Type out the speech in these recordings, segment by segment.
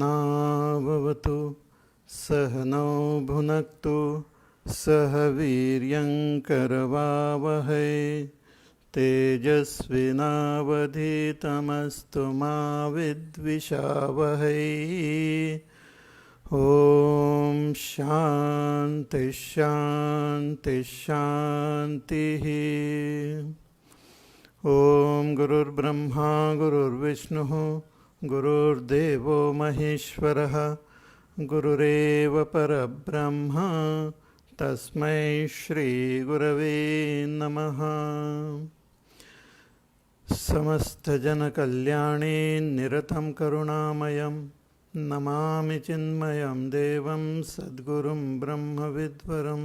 सहनाववतु सहनौ भुनक्तु सह वीर्यङ्करवावहै तेजस्विनावधीतमस्तु मा विद्विषावहै। ॐ शान्ति शान्ति शान्तिः। ॐ गुरुर्ब्रह्मा गुरुर्विष्णुः गुरुर्देवो महेश्वरः गुरुरेव परब्रह्म तस्मै श्रीगुरवे नमः। समस्तजनकल्याणे निरतं करुणामयं नमामि चिन्मयं देवं सद्गुरुं ब्रह्मविद्वरं।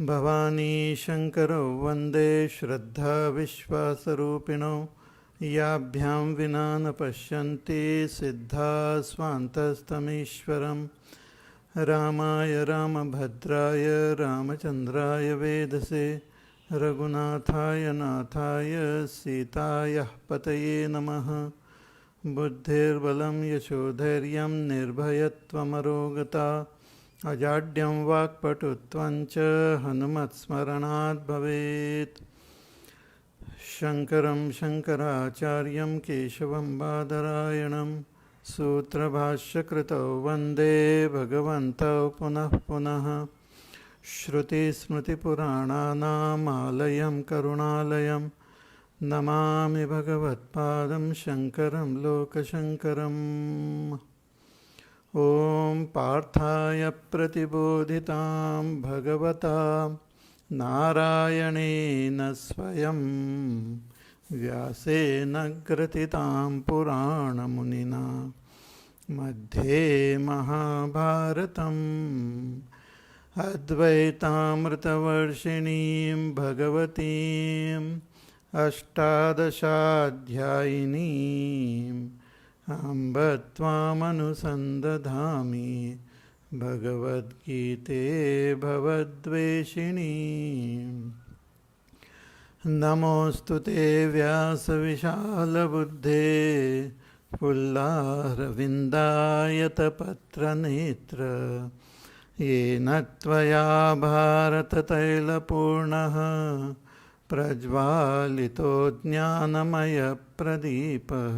भवानी शङ्करौ वन्दे श्रद्धाविश्वासरूपिणौ याभ्यां विना न पश्यन्ति सिद्धा स्वान्तस्तमीश्वरम्। रामाय रामभद्राय रामचन्द्राय वेधसे रघुनाथाय नाथाय सीतायाः पतये नमः। बुद्धिर्बलं यशोधैर्यं निर्भयत्वमरोगता अजाड्यं वाक्पटुत्वं च हनुमत्स्मरणात् भवेत्। शङ्करं शङ्कराचार्यं केशवं बादरायणं सूत्रभाष्यकृतौ वन्दे भगवन्तौ पुनः पुनः। श्रुतिस्मृतिपुराणानाम् आलयं करुणालयं नमामि भगवत्पादं शङ्करं लोकशङ्करम्। ॐ पार्थाय प्रतिबोधितां भगवता नारायणेन स्वयं व्यासेन ग्रथितां पुराणमुनिना मध्ये महाभारतम् अद्वैतामृतवर्षिणीं भगवतीम् अष्टादशाध्यायिनीम् अम्ब त्वामनुसन्दधामि भगवद्गीते भवद्वेषिणी। नमोऽस्तु ते व्यासविशालबुद्धे फुल्लारविन्दायतपत्रनेत्र येन त्वया भारततैलपूर्णः प्रज्वालितो ज्ञानमयप्रदीपः।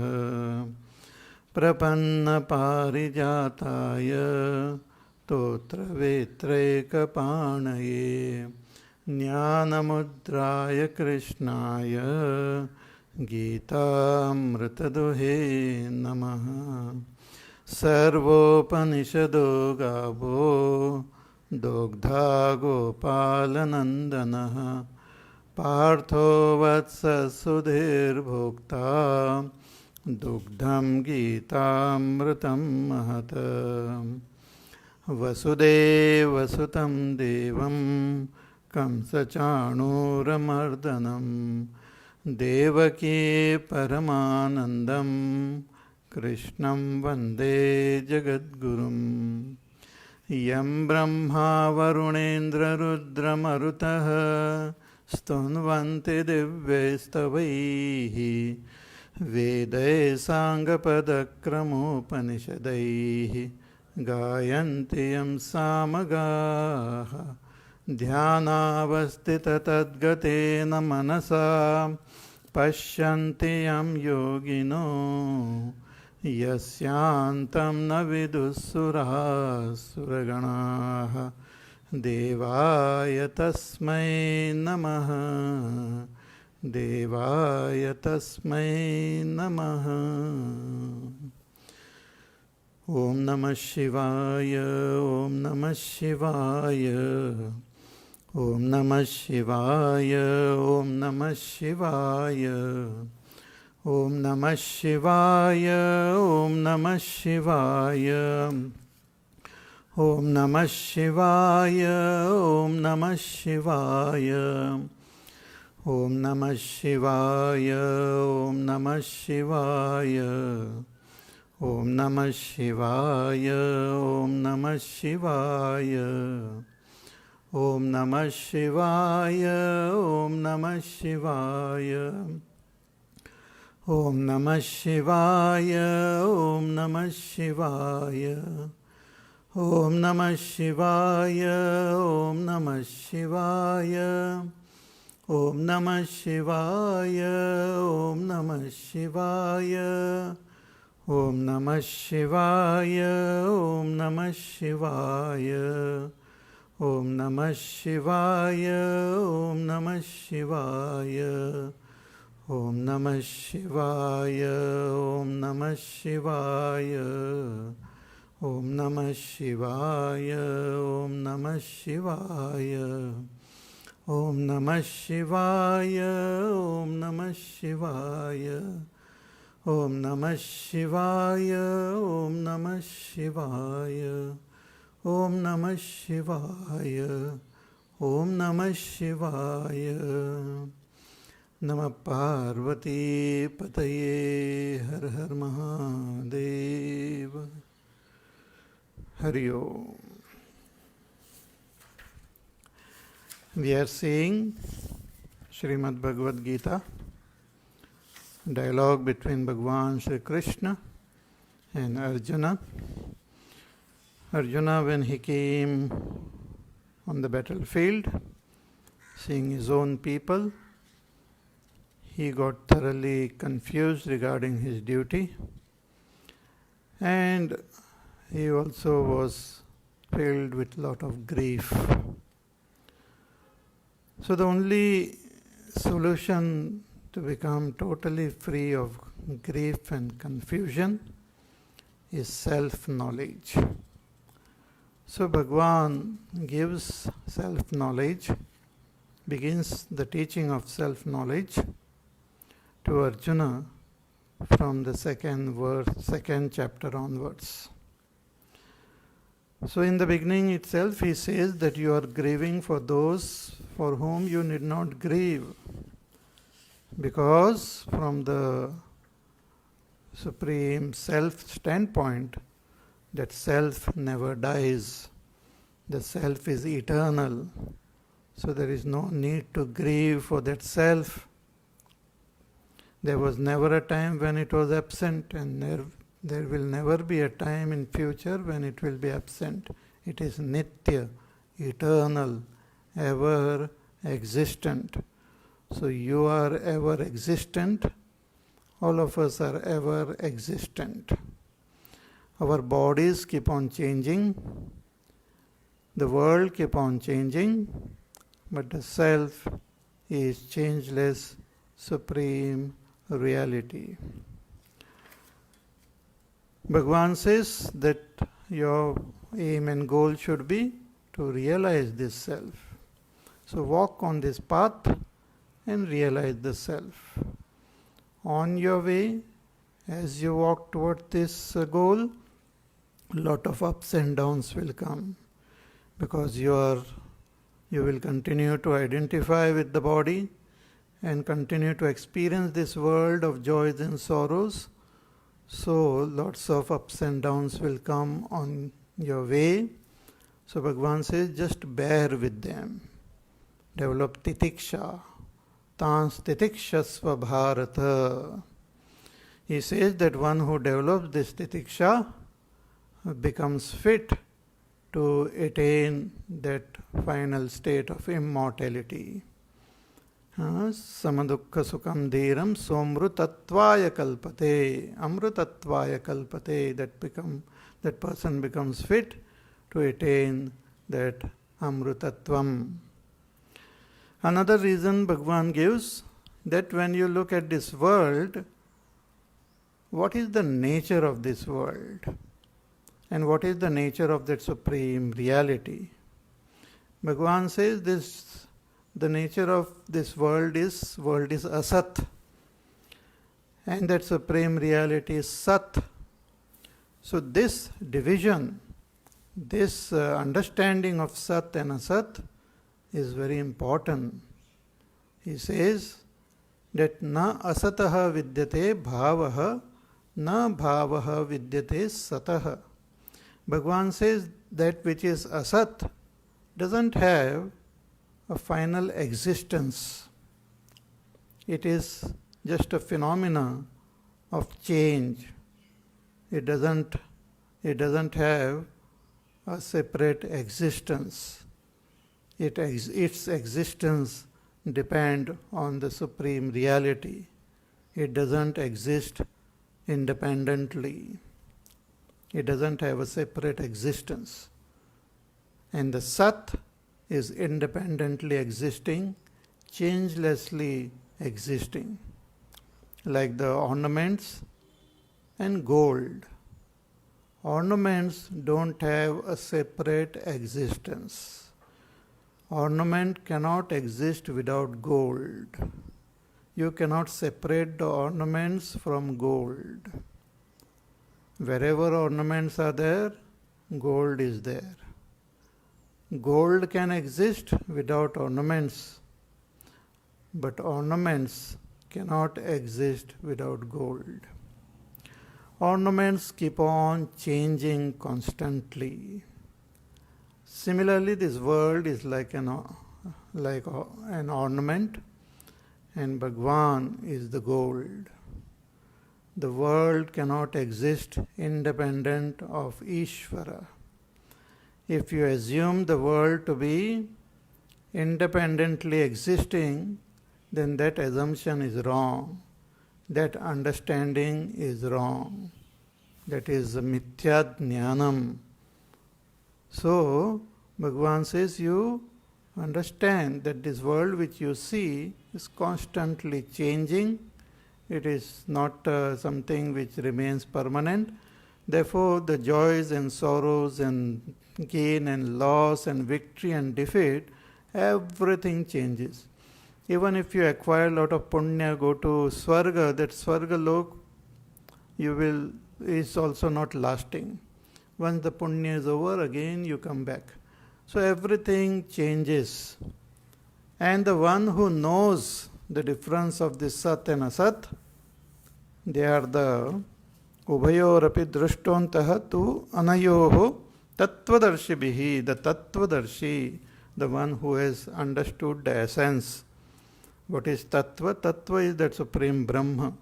प्रपन्नपारिजाताय स्तोत्रवेत्रैकपाणये ज्ञानमुद्राय कृष्णाय गीतामृतदुहे नमः। सर्वोपनिषदो गावो दोग्धा गोपालनन्दनः पार्थो वत्ससुधीर्भोक्ता दुग्धं गीतामृतं महत्। वसुदेवसुतं देवं कंसचाणूरमर्दनं देवकी परमानन्दं कृष्णं वन्दे जगद्गुरुं। यं ब्रह्मा वरुणेन्द्ररुद्रमरुतः स्तुन्वन्ति दिव्यैस्तवैः वेदैः साङ्गपदक्रमोपनिषदैः गायन्ति यं सामगाः। ध्यानावस्थिततद्गतेन मनसा पश्यन्ति यं योगिनो यस्यान्तं न विदुःसुरासुरगणाः। देवाय तस्मै नमः देवाय तस्मै नमः। ॐ नमः शिवाय ॐ नमः शिवाय ॐ नमः शिवाय ॐ नमः शिवाय ॐ नमः शिवाय ॐ नमः शिवाय ॐ नमः शिवाय ॐ नमः शिवाय ॐ नमः शिवाय ॐ नमः शिवाय ॐ नमः शिवाय ॐ नमः शिवाय ॐ नमः शिवाय ॐ नमः शिवाय Om Namah Shivaya, Om Namah Shivaya, Om Namah Shivaya, Om Namah Shivaya, Om Namah Shivaya, Om Namah Shivaya, Om Namah Shivaya, Om Namah Shivaya, Om Namah Shivaya, Om Namah Shivaya, Om Namah Shivaya, Om Namah Shivaya, Om Namah Shivaya, Om Namah Shivaya, Om Namah Shivaya, Om Namah Shivaya, Om Namah Shivaya, Om Namah Shivaya, Om Namah Shivaya, Om Namah Shivaya. Namah Parvati Pataye, Har Har Mahadev. Hari Om. We are seeing Srimad Bhagavad Gita, dialogue between Bhagwan Shri Krishna and Arjuna. Arjuna, when he came on the battlefield, seeing his own people, he got thoroughly confused regarding his duty, and he also was filled with a lot of grief. So the only solution to become totally free of grief and confusion is self-knowledge. So Bhagwan gives self-knowledge, begins the teaching of self-knowledge to Arjuna from the second chapter onwards. So in the beginning itself he says that you are grieving for those for whom you need not grieve, because from the Supreme Self standpoint, that Self never dies. The Self is eternal. So there is no need to grieve for that Self. There was never a time when it was absent, and there will never be a time in future when it will be absent. It is Nitya, eternal, ever existent. So you are ever existent. All of us are ever existent. Our bodies keep on changing. The world keep on changing. But the Self is changeless, supreme reality. Bhagwan says that your aim and goal should be to realize this Self. So walk on this path and realize the Self. On your way, as you walk toward this goal, lot of ups and downs will come, because you will continue to identify with the body and continue to experience this world of joys and sorrows. So lots of ups and downs will come on your way. So Bhagwan says, just bear with them. Develop titiksha. Tans titikshasva bharata. He says that one who develops this titiksha becomes fit to attain that final state of immortality. Samadukha sukham dhiram somrutattvaya kalpate. Amrutattvaya kalpate. That person becomes fit to attain that amrutattvam. Another reason Bhagwan gives, that when you look at this world, what is the nature of this world? And what is the nature of that supreme reality? Bhagwan says the nature of this world is asat, and that supreme reality is sat. So this division, this understanding of sat and asat is very important. He says that na asataha vidyate bhavaha, na bhavaha vidyate sataha. Bhagwan says that which is asat doesn't have a final existence. It is just a phenomena of change. It doesn't have a separate existence. Its existence depends on the Supreme Reality. It doesn't exist independently. It doesn't have a separate existence. And the Sat is independently existing, changelessly existing, like the ornaments and gold. Ornaments don't have a separate existence. Ornament cannot exist without gold. You cannot separate the ornaments from gold. Wherever ornaments are there, gold is there. Gold can exist without ornaments, but ornaments cannot exist without gold. Ornaments keep on changing constantly. Similarly, this world is like an ornament, and Bhagwan is the gold. The world cannot exist independent of Ishvara. If you assume the world to be independently existing, then that assumption is wrong. That understanding is wrong. That is mithya jnanam. So, Bhagavan says you understand that this world which you see is constantly changing. It is not something which remains permanent. Therefore, the joys and sorrows and gain and loss and victory and defeat, everything changes. Even if you acquire a lot of punya, go to Swarga, that Swarga lok is also not lasting. Once the punya is over, again you come back. So everything changes. And the one who knows the difference of this Sat and Asat, they are the Ubhayorapi Drashtontaha tu Anayoho Tattvadarshibhihi, the Tattvadarshi, the one who has understood the essence. What is Tattva? Tattva is that Supreme Brahma.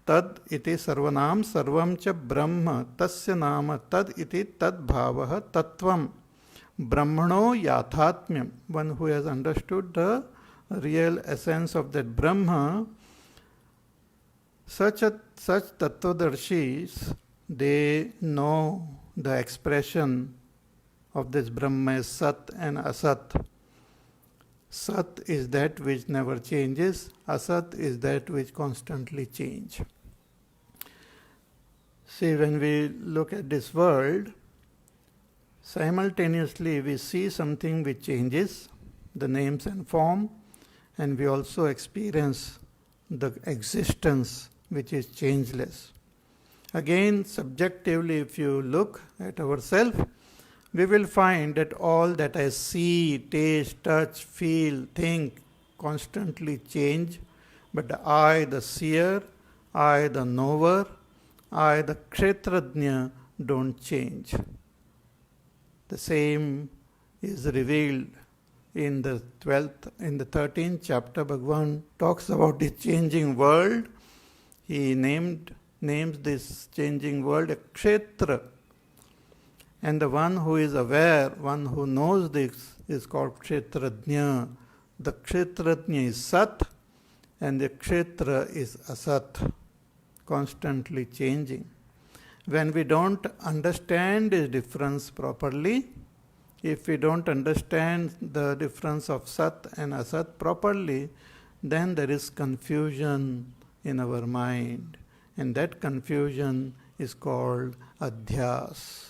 Tad iti sarvanam sarvam cha brahma tasya nama tad iti tad bhavaha tattvam. Brahmano yathatmyam. One who has understood the real essence of that Brahma. Such Tattvadarshis, they know the expression of this Brahma as Sat and Asat. Sat is that which never changes, Asat is that which constantly changes. See, when we look at this world, simultaneously we see something which changes, the names and form, and we also experience the existence which is changeless. Again, subjectively, if you look at ourselves, we will find that all that I see, taste, touch, feel, think constantly change, but the I, the seer, I, the knower, I, the kshetrajna, don't change. The same is revealed in the 13th chapter. Bhagavan talks about the changing world. He names this changing world a kshetra. And the one who is aware, one who knows this, is called kshetrajna. The kshetrajna is Sat and the kshetra is Asat, constantly changing. When we don't understand this difference properly, if we don't understand the difference of Sat and Asat properly, then there is confusion in our mind. And that confusion is called adhyas.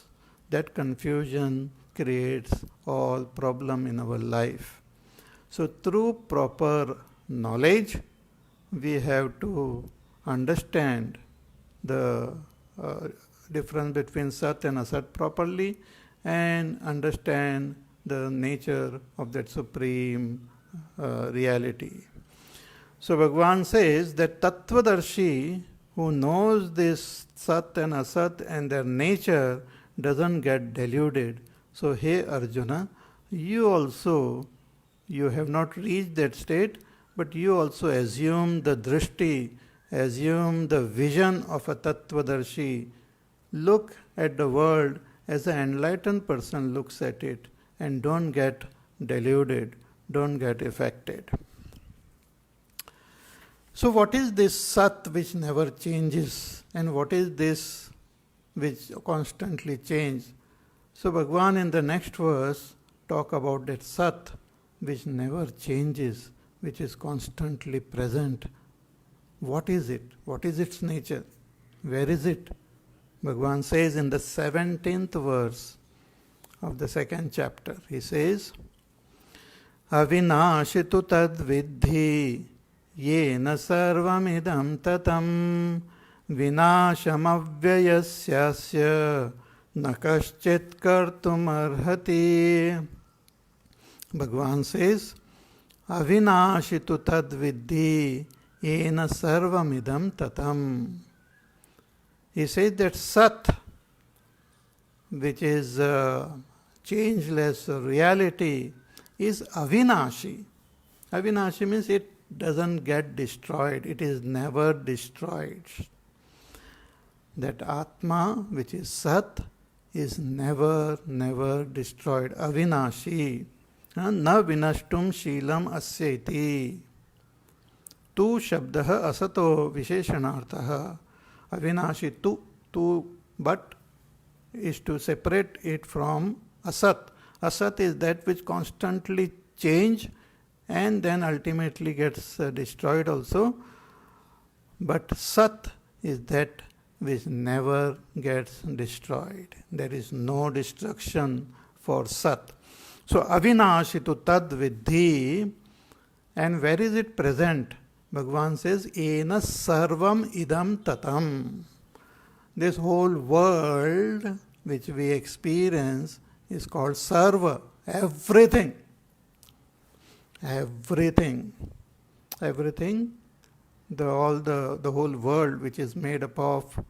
That confusion creates all problem in our life. So through proper knowledge, we have to understand the difference between Sat and Asat properly and understand the nature of that supreme reality. So Bhagavan says that Tattvadarshi, who knows this Sat and Asat and their nature, doesn't get deluded. So, hey Arjuna, you have not reached that state, but you also assume the drishti assume the vision of a Tattvadarshi. Look at the world as an enlightened person looks at it, and don't get deluded, don't get affected. So what is this Sat which never changes, and what is this which constantly changes? So Bhagavan in the next verse talk about that Sat which never changes, which is constantly present. What is it? What is its nature? Where is it? Bhagavan says in the 17th verse of the second chapter, he says, Avinashitu tad vidhi yena sarvamidam tatam vinasham avyayasyasya nakaschit kartum arhati. Bhagavan says, Avinashitu tad vidhi yena sarvamidam tatam. He says that Sat, which is changeless reality, is Avinashi. Avinashi means it doesn't get destroyed, it is never destroyed. That Atma, which is Sat, is never destroyed. Avinashi. Na vinashtum shilam asyati. Tu shabdah asato visheshanartah. Avinashi, tu, but is to separate it from asat. Asat is that which constantly change and then ultimately gets destroyed also. But Sat is that which never gets destroyed. There is no destruction for Sat. So Avinashitu tad vidhi, and where is it present? Bhagavan says, Ena sarvam idam tatam. This whole world which we experience is called sarva, everything. Everything. Everything, the whole world which is made up of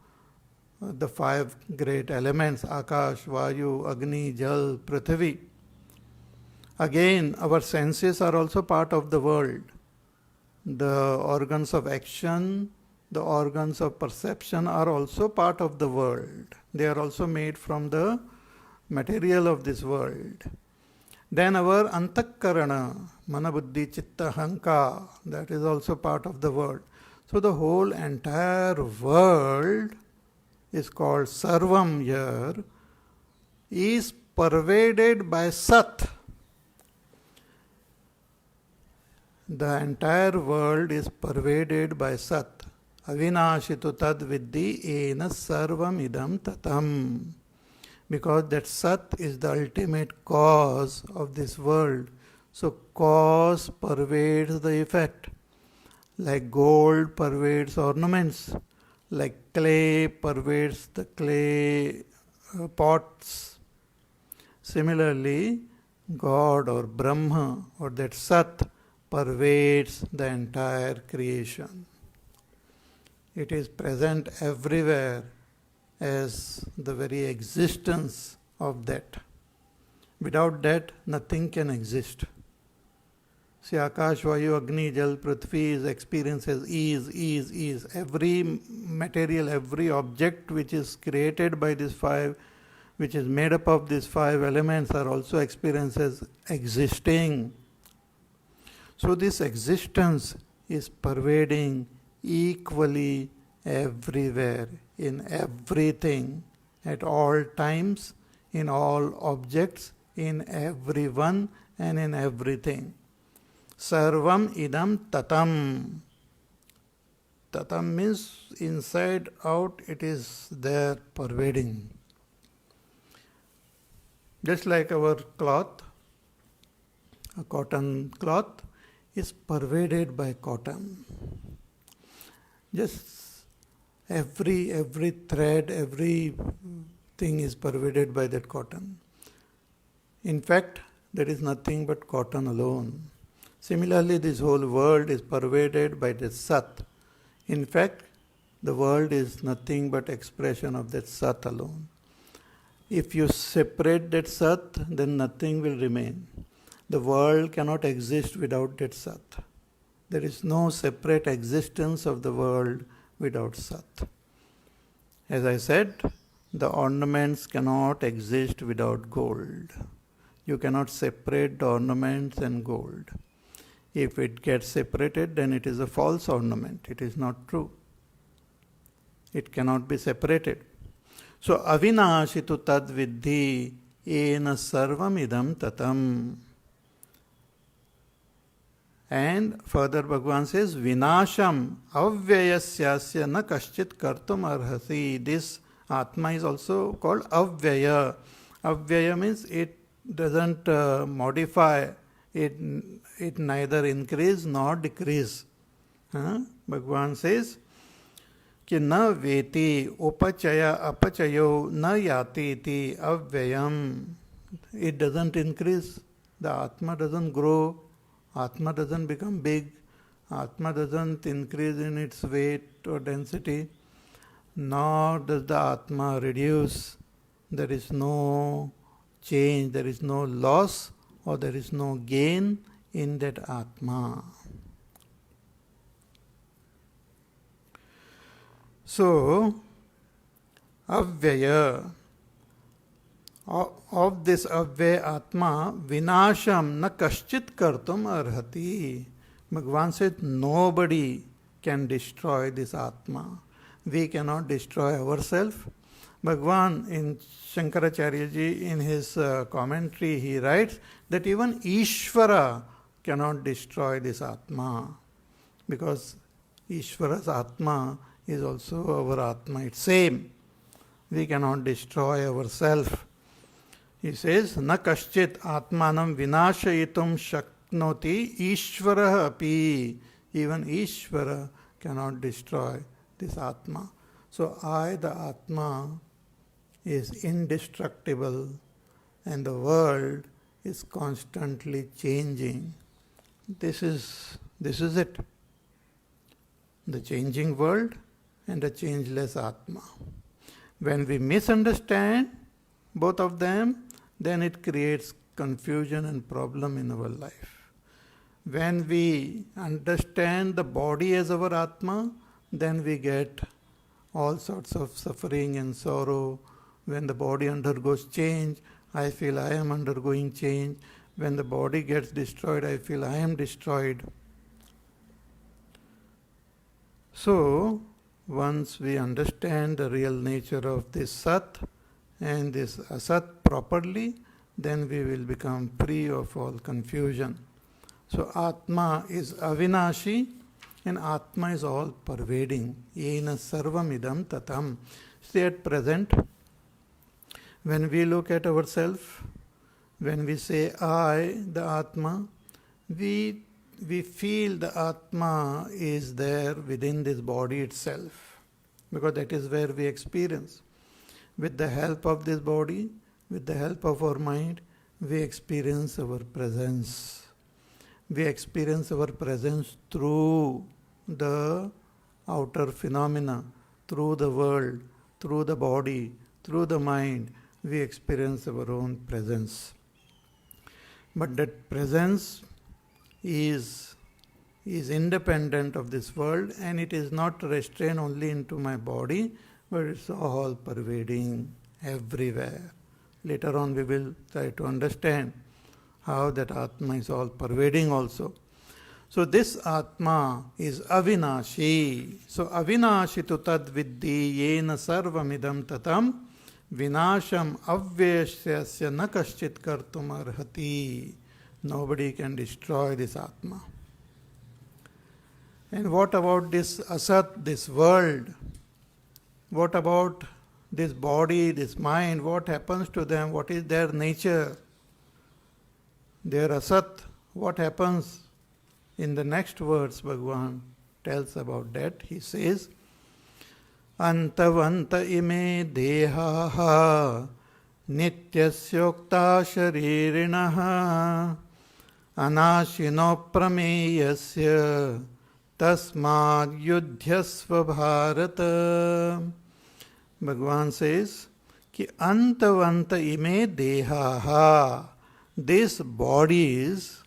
the five great elements, Akash, Vayu, Agni, Jal, Prithvi. Again, our senses are also part of the world. The organs of action, the organs of perception are also part of the world. They are also made from the material of this world. Then our antakkarana, mana buddhi chitta hanka, that is also part of the world. So the whole entire world is called sarvam here, is pervaded by Sat. The entire world is pervaded by Sat. Avinashitu tad vidhi ena sarvam idam tatam. Because that Sat is the ultimate cause of this world. So cause pervades the effect. Like gold pervades ornaments. Like clay pervades the clay pots. Similarly, God or Brahma or that Sat pervades the entire creation. It is present everywhere as the very existence of that. Without that, nothing can exist. See, Akash, Vayu, Agni, Jal, Prithvi is experienced as is. Every material, every object which is created by these five, which is made up of these five elements, are also experienced as existing. So this existence is pervading equally everywhere, in everything, at all times, in all objects, in everyone and in everything. Sarvam idam tatam. Tatam means inside out, it is there pervading. Just like our cloth, a cotton cloth is pervaded by cotton. Just every thread, every thing is pervaded by that cotton. In fact, there is nothing but cotton alone. Similarly, this whole world is pervaded by the Sat. In fact, the world is nothing but expression of that Sat alone. If you separate that Sat, then nothing will remain. The world cannot exist without that Sat. There is no separate existence of the world without Sat. As I said, the ornaments cannot exist without gold. You cannot separate the ornaments and gold. If it gets separated, then it is a false ornament. It is not true. It cannot be separated. So, avinashitu tad viddhi ena sarvam idam tatam. And further Bhagavan says, Vinasham avvyayasyasya na kaschit kartum arhasi. This Atma is also called Avvyaya. Avvyaya means it doesn't modify, it neither increase nor decrease. Bhagavan says, कि न वेति उपचय अपचयो न याति इति अव्ययम. It doesn't increase. The Atma doesn't grow. Atma doesn't become big. Atma doesn't increase in its weight or density. Nor does the Atma reduce. There is no change, there is no loss, or there is no gain in that Atma. So, Avvyaya, of this Avvyaya Atma, Vinasham na kaschit kartum arhati. Bhagavan said, nobody can destroy this Atma. We cannot destroy ourselves. Bhagavan in Shankaracharya ji, in his commentary, he writes that even Ishvara cannot destroy this Atma, because Ishvara's Atma is also our Atma. It's same. We cannot destroy ourselves. He says, na kaschit atmanam vinashayitum shaknoti Ishvara api. Even Ishvara cannot destroy this Atma. So I, the Atma, is indestructible, and the world is constantly changing. This is it. The changing world and the changeless Atma. When we misunderstand both of them, then it creates confusion and problem in our life. When we understand the body as our Atma, then we get all sorts of suffering and sorrow. When the body undergoes change, I feel I am undergoing change. When the body gets destroyed, I feel I am destroyed. So, once we understand the real nature of this Sat and this Asat properly, then we will become free of all confusion. So, Atma is Avinashi and Atma is all pervading. Yena sarvam idam tatam. See, at present, when we look at ourselves, when we say I, the Atma, we feel the Atma is there within this body itself, because that is where we experience. With the help of this body, with the help of our mind, we experience our presence. We experience our presence through the outer phenomena, through the world, through the body, through the mind. We experience our own presence. But that presence is independent of this world, and it is not restrained only into my body, but it's all pervading everywhere. Later on we will try to understand how that Atma is all pervading also. So this Atma is Avinashi. So Avinashi tu tad viddhi yena sarvamidam tatam vinasham avvyasyasya na kaschit kartum arhati. Nobody can destroy this Atma. And what about this Asat, this world? What about this body, this mind? What happens to them? What is their nature? Their Asat, what happens? In the next words, Bhagavan tells about that. He says, Antavanta ime dehaha nityasyokta sharirinaha anashino prameyasya tasmad yudhyasva bharata. Bhagavan says कि antavanta ime dehaha, these bodies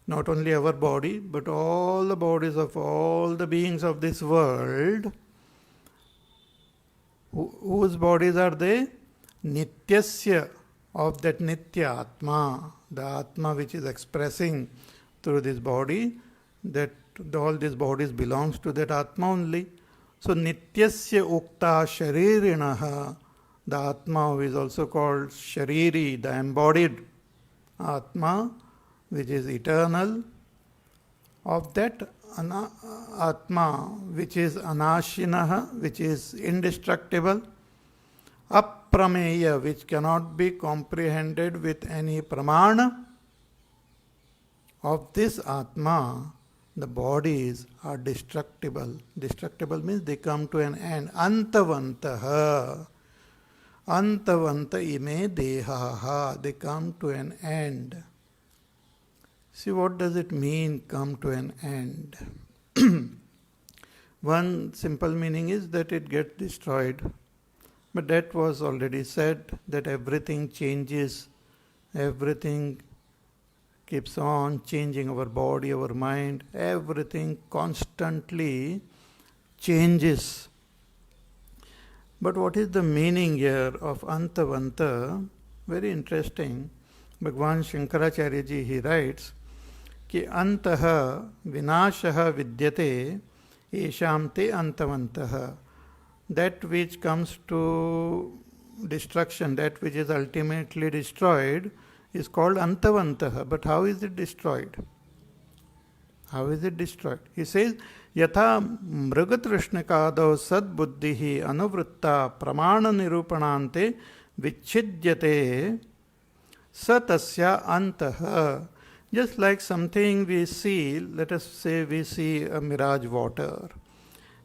not only our body, but all the bodies of all the beings of this world. Whose bodies are they? Nityasya, of that Nitya Atma, the Atma which is expressing through this body, that all these bodies belongs to that Atma only. So Nityasya Ukta Sharirinaha, the Atma who is also called Shariri, the embodied Atma, which is eternal, of that Atma which is Anashinaha, which is indestructible, Aprameya, which cannot be comprehended with any pramana, of this Atma, the bodies are destructible. Destructible means they come to an end. Antavantaha. Antavanta ime dehaha. They come to an end. See, what does it mean, come to an end? One simple meaning is that it gets destroyed. But that was already said, that everything changes, everything keeps on changing, our body, our mind, everything constantly changes. But what is the meaning here of Antavanta? Very interesting. Bhagwan Shankaracharya ji, he writes, कि अंतः विनाशः विद्यते येषां ते अंतवन्तः. That which comes to destruction, that which is ultimately destroyed, is called antavantah. But how is it destroyed? How is it destroyed? He says, यथा मृगतृष्णिकादौ सद्बुद्धिः अनुवृत्ता प्रमाण निरूपणान्ते विच्छिद्यते स तस्या antah. Just like something we see, let us say we see a mirage water,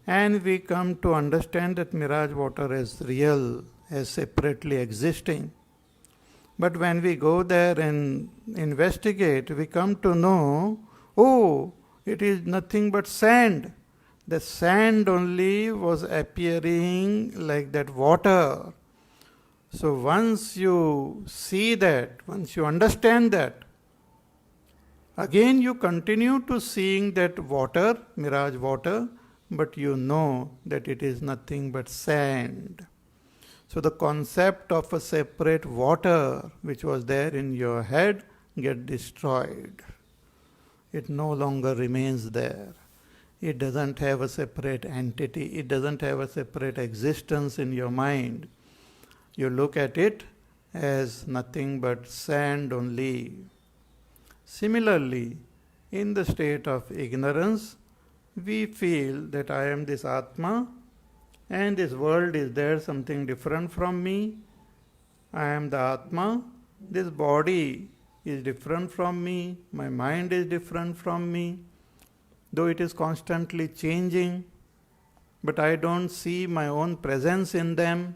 and we come to understand that mirage water is real, as separately existing. But when we go there and investigate, we come to know, oh, it is nothing but sand. The sand only was appearing like that water. So once you see that, once you understand that, again you continue to seeing that water, mirage water, but you know that it is nothing but sand. So the concept of a separate water which was there in your head get destroyed. It no longer remains there. It doesn't have a separate entity. It doesn't have a separate existence in your mind. You look at it as nothing but sand only. Similarly, in the state of ignorance, we feel that I am this Atma and this world is there, something different from me. I am the Atma, this body is different from me, my mind is different from me, though it is constantly changing, but I don't see my own presence in them.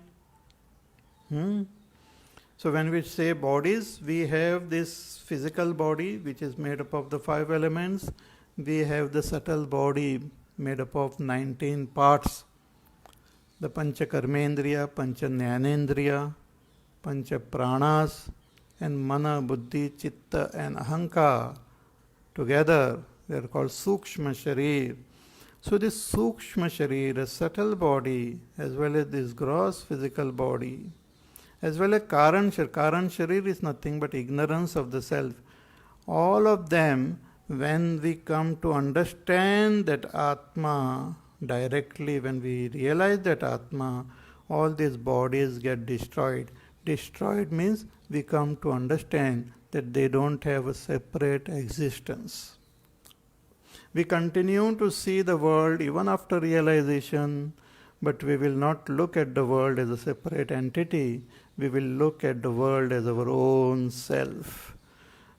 So when we say bodies, we have this physical body which is made up of the 5 elements. We have the subtle body made up of 19 parts. The Pancha Karmendriya, Pancha Jnanendriya, Pancha Pranas, and Mana, Buddhi, Chitta and Ahankar. Together they are called Sukshma Sharir. So this Sukshma Sharir, a subtle body, as well as this gross physical body, as well as Karan Sharir. Karan Sharir is nothing but ignorance of the self. All of them, when we come to understand that Atma directly, when we realize that Atma, all these bodies get destroyed. Destroyed means we come to understand that they don't have a separate existence. We continue to see the world even after realization, but we will not look at the world as a separate entity. We will look at the world as our own self.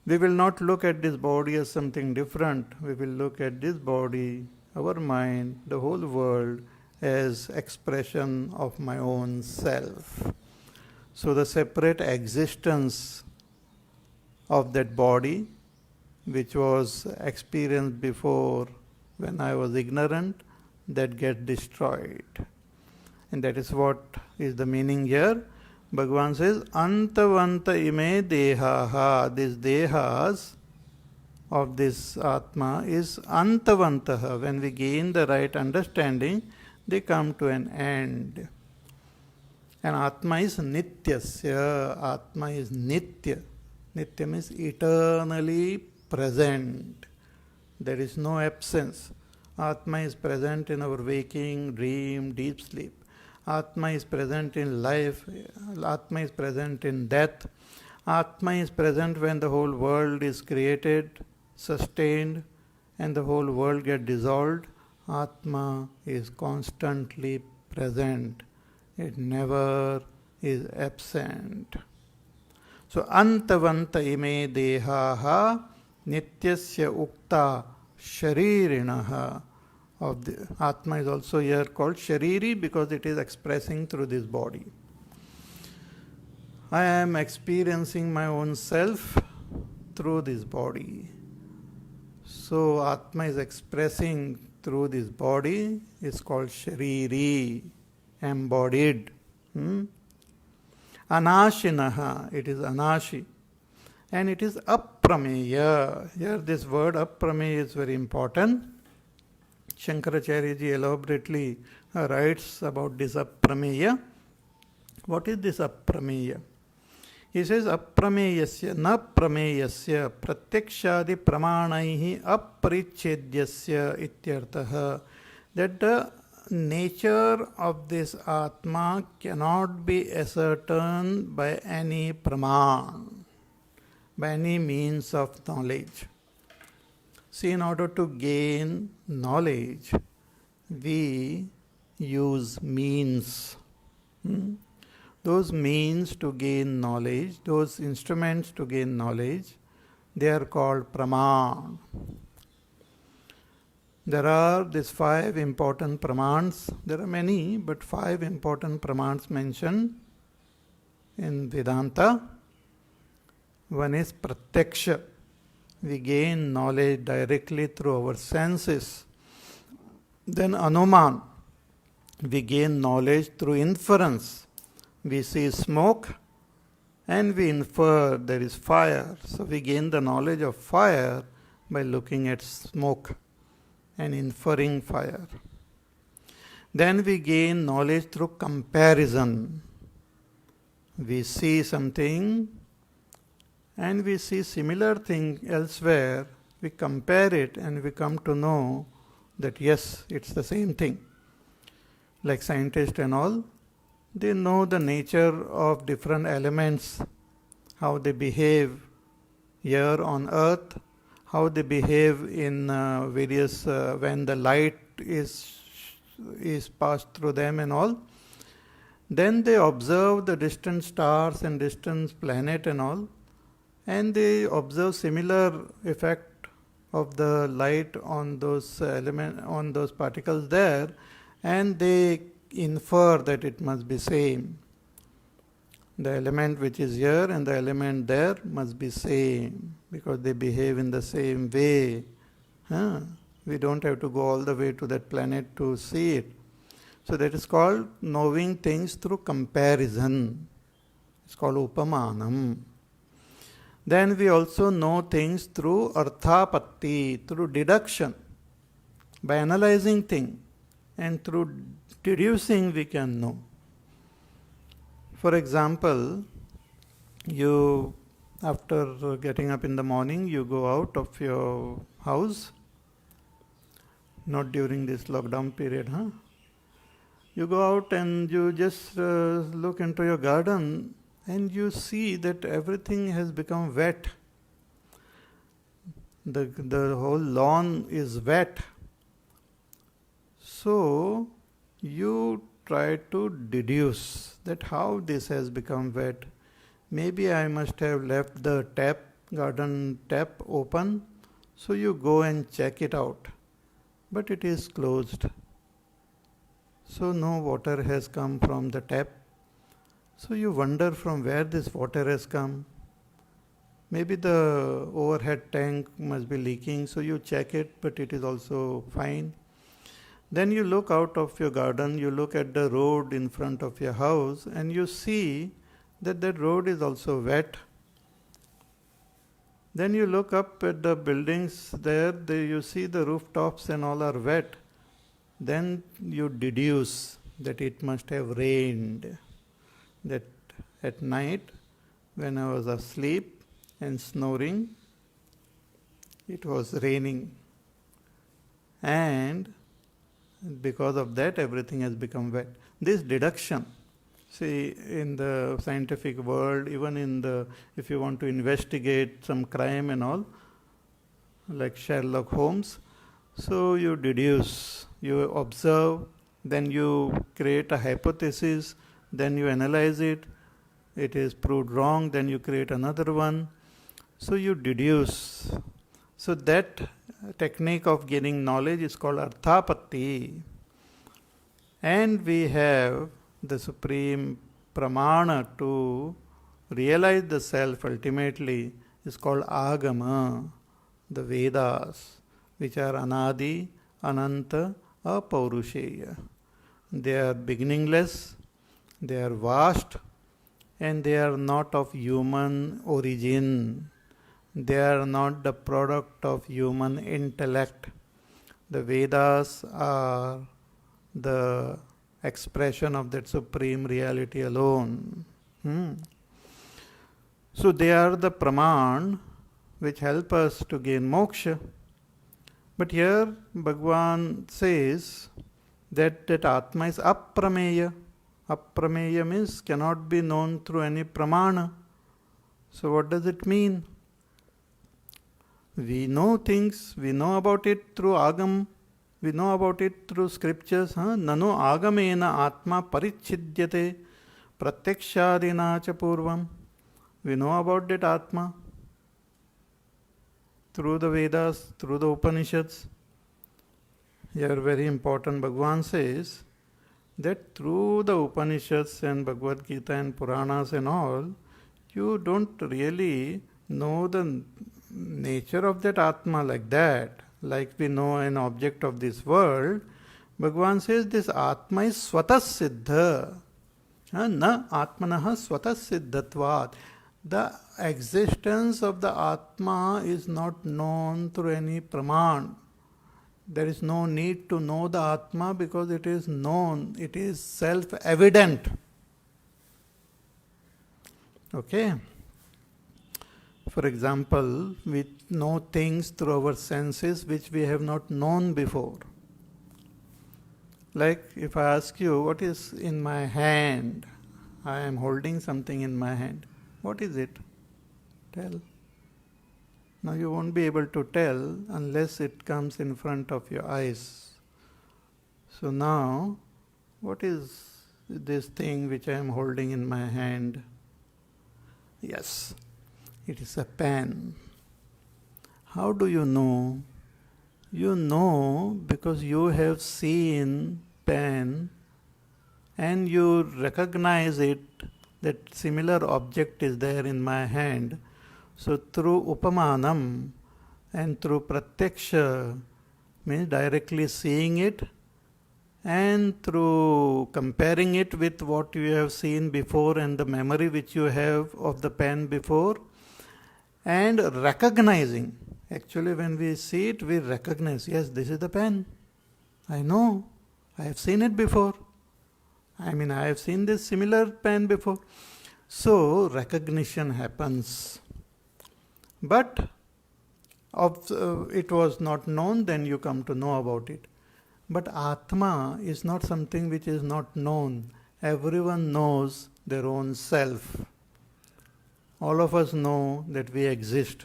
We will not look at this body as something different. We will look at this body, our mind, the whole world as expression of my own self. So the separate existence of that body, which was experienced before when I was ignorant, that gets destroyed. And that is what is the meaning here. Bhagavan says, Antavanta ime dehaha. These dehas, of this Atma is antavantaha. When we gain the right understanding, they come to an end. And Atma is nityasya. Atma is nitya. Nitya means eternally present. There is no absence. Atma is present in our waking, dream, deep sleep. Atma is present in life. Atma is present in death. Atma is present when the whole world is created, sustained, and the whole world gets dissolved. Atma is constantly present. It never is absent. So, antavanta ime dehaha nityasya ukta sharirinaha. Of the Atma is also here called Shariri because it is expressing through this body. I am experiencing my own self through this body. So Atma is expressing through this body is called Shariri, embodied. Anashinaha, it is Anashi. And it is Aprameya. Here this word Aprameya is very important. Shankaracharya ji elaborately writes about this Aprameya. What is this Aprameya? He says Aprameyasya na prameyasya pratyakshadi pramanaihi aparichedyasya ityartaha. That the nature of this Atma cannot be ascertained by any praman, by any means of knowledge. See, in order to gain knowledge, we use means. Those means to gain knowledge, those instruments to gain knowledge, they are called praman. There are these 5 important pramans. There are many, but 5 important pramans mentioned in Vedanta. One is pratyaksha. We gain knowledge directly through our senses. Then anuman. We gain knowledge through inference. We see smoke and we infer there is fire. So we gain the knowledge of fire by looking at smoke and inferring fire. Then we gain knowledge through comparison. We see something and we see similar thing elsewhere. We compare it and we come to know that yes, it's the same thing. Like scientists and all, they know the nature of different elements, how they behave here on earth, how they behave in various, when the light is passed through them and all. Then they observe the distant stars and distant planet and all, and they observe similar effect of the light on those on those particles there, and they infer that it must be same. The element which is here and the element there must be same because they behave in the same way. We don't have to go all the way to that planet to see it. So that is called knowing things through comparison. It's called upamanam. Then we also know things through arthapatti, through deduction. By analyzing things and through deducing we can know. For example, you, after getting up in the morning, you go out of your house, not during this lockdown period, You go out and you just look into your garden and you see that everything has become wet. The whole lawn is wet. So you try to deduce that how this has become wet. Maybe I must have left the garden tap open. So you go and check it out. But it is closed. So no water has come from the tap. So you wonder from where this water has come. Maybe the overhead tank must be leaking. So you check it, but it is also fine. Then you look out of your garden, you look at the road in front of your house and you see that road is also wet. Then you look up at the buildings there, you see the rooftops and all are wet. Then you deduce that it must have rained. That at night, when I was asleep and snoring, it was raining. And because of that, everything has become wet. This deduction, see, in the scientific world, even if you want to investigate some crime and all, like Sherlock Holmes, so you deduce, you observe, then you create a hypothesis, then you analyze it, it is proved wrong, then you create another one. So you deduce. So that technique of gaining knowledge is called arthapatti. And we have the supreme pramana to realize the self ultimately is called agama, the Vedas, which are anadi, ananta, apaurusheya. They are beginningless, they are vast, and they are not of human origin. They are not the product of human intellect. The Vedas are the expression of that supreme reality alone. So they are the praman which help us to gain moksha. But here Bhagavan says that Atma is aprameya. Aprameya means cannot be known through any pramana. So what does it mean? We know things, we know about it through agam, we know about it through scriptures. Nanu agamena atma parichidyate pratyakshadina cha purvam. We know about that atma through the Vedas, through the Upanishads. Here very important, Bhagavan says that through the Upanishads and Bhagavad Gita and Puranas and all, you don't really know the nature of that Atma like that, like we know an object of this world. Bhagavan says this Atma is swatas siddha. Na atmanaha swatas siddhatvat. The existence of the Atma is not known through any praman. There is no need to know the Atma because it is known, it is self-evident. Okay? For example, we know things through our senses which we have not known before. Like if I ask you, what is in my hand? I am holding something in my hand. What is it? Tell. Now you won't be able to tell unless it comes in front of your eyes. So now, what is this thing which I am holding in my hand? Yes, it is a pen. How do you know? You know because you have seen pen and you recognize it, that similar object is there in my hand. So through upamanam and through pratyaksha, means directly seeing it, and through comparing it with what you have seen before and the memory which you have of the pen before, and recognizing. Actually, when we see it, we recognize, yes, this is the pen. I know, I have seen it before. I have seen this similar pen before. So recognition happens. But it was not known, then you come to know about it. But Atma is not something which is not known. Everyone knows their own self. All of us know that we exist.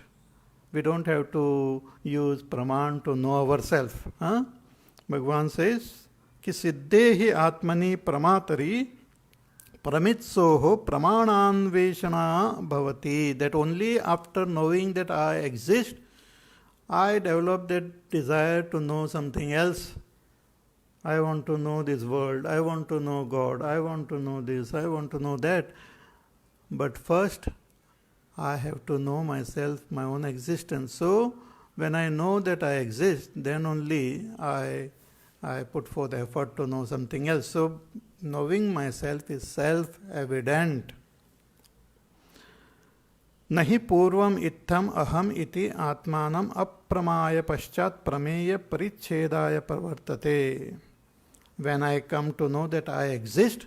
We don't have to use praman to know ourselves. Bhagavan says, ki siddhehi atmani pramatari pramitsoho pramananveshana bhavati. That only after knowing that I exist, I develop that desire to know something else. I want to know this world, I want to know God, I want to know this, I want to know that. But first, I have to know myself, my own existence. So, when I know that I exist, then only I put forth effort to know something else. So, knowing myself is self-evident. नहि पूर्वम इत्थम अहम इति आत्मानम अप्रमाय पश्चात प्रमेय परिच्छेदाय प्रवर्तते. When I come to know that I exist,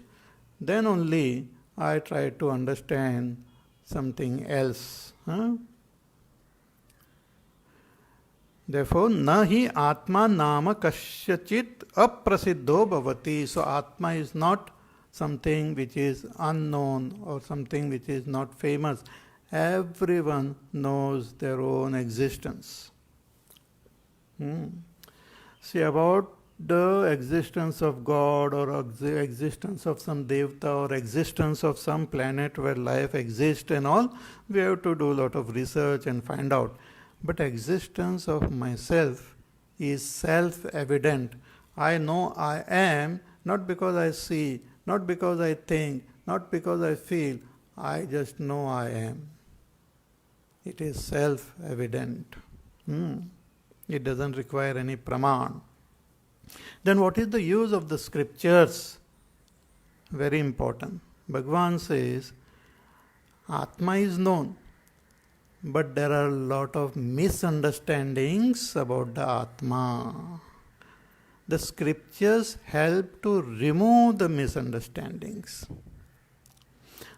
then only I try to understand something else. Therefore, nahi atma nama kasyachit aprasiddho bhavati. So, atma is not something which is unknown or something which is not famous. Everyone knows their own existence. See, about the existence of God or existence of some devta or existence of some planet where life exists and all, we have to do a lot of research and find out. But existence of myself is self-evident. I know I am, not because I see, not because I think, not because I feel. I just know I am. It is self-evident. It doesn't require any praman. Then what is the use of the scriptures? Very important. Bhagavan says, Atma is known, but there are a lot of misunderstandings about the Atma. The scriptures help to remove the misunderstandings.